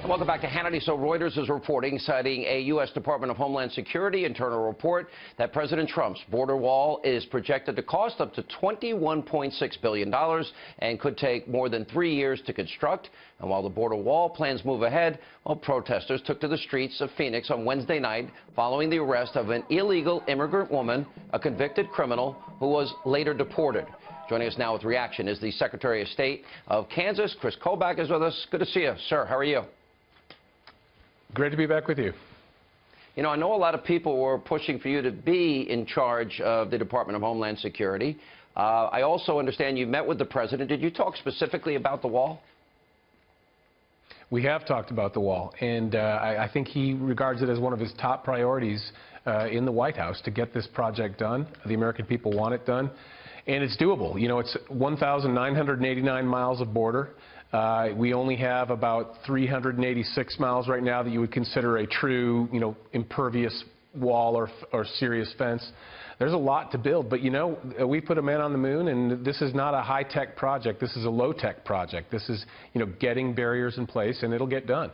Welcome back to Hannity. So Reuters is reporting, citing a U.S. Department of Homeland Security internal report, that President Trump's border wall is projected to cost up to $21.6 billion and could take more than 3 years to construct. And while the border wall plans move ahead, protesters took to the streets of Phoenix on Wednesday night following the arrest of an illegal immigrant woman, a convicted criminal who was later deported. Joining us now with reaction is the Secretary of State of Kansas. Chris Kobach is with us. Good to see you, sir. How are you? Great to be back with you. You know, I know a lot of people were pushing for you to be in charge of the Department of Homeland Security. I also understand you met with the president. Did you talk specifically about the wall? We have talked about the wall, and I think he regards it as one of his top priorities in the White House to get this project done. The American people want it done, and it's doable. You know, it's 1,989 miles of border. We only have about 386 miles right now that you would consider a true, impervious wall or serious fence. There's a lot to build, but, we put a man on the moon, and this is not a high-tech project. This is a low-tech project. This is, getting barriers in place, and it'll get done.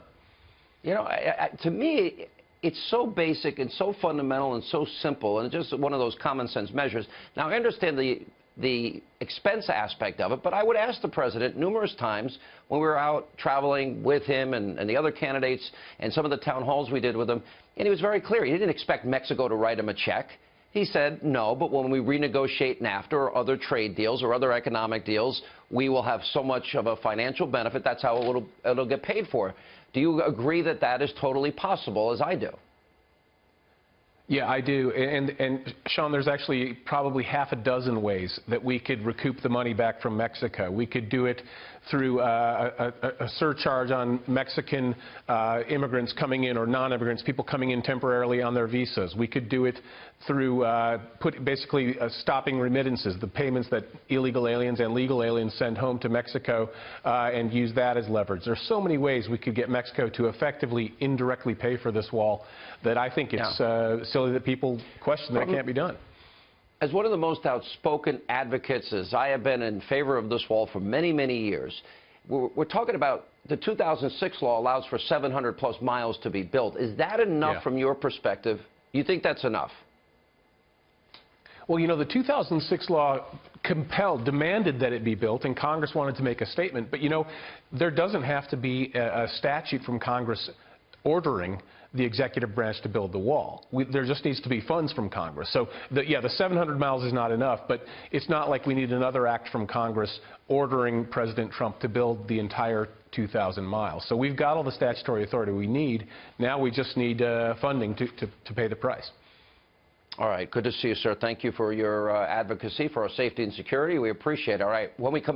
To me, it's so basic and so fundamental and so simple, and just one of those common-sense measures. Now, I understand the expense aspect of it, but I would ask the president numerous times when we were out traveling with him and the other candidates and some of the town halls we did with him, and he was very clear. He didn't expect Mexico to write him a check. He said, no, but when we renegotiate NAFTA or other trade deals or other economic deals, we will have so much of a financial benefit. That's how it'll get paid for. Do you agree that that is totally possible, as I do? Yeah, I do. And Sean, there's actually probably half a dozen ways that we could recoup the money back from Mexico. We could do it through a surcharge on Mexican immigrants coming in, or non-immigrants, people coming in temporarily on their visas. We could do it through basically stopping remittances, the payments that illegal aliens and legal aliens send home to Mexico, and use that as leverage. There's so many ways we could get Mexico to effectively indirectly pay for this wall that I think it's silly that people question that it can't be done. As one of the most outspoken advocates, as I have been in favor of this wall for many, many years, we're talking about the 2006 law allows for 700-plus miles to be built. Is that enough from your perspective? You think that's enough? Well, the 2006 law demanded that it be built, and Congress wanted to make a statement. But, there doesn't have to be a statute from Congress ordering the executive branch to build the wall. There just needs to be funds from Congress. So, the 700 miles is not enough, but it's not like we need another act from Congress ordering President Trump to build the entire 2,000 miles. So we've got all the statutory authority we need. Now we just need funding to pay the price. All right. Good to see you, sir. Thank you for your advocacy for our safety and security. We appreciate it. All right. When we come back.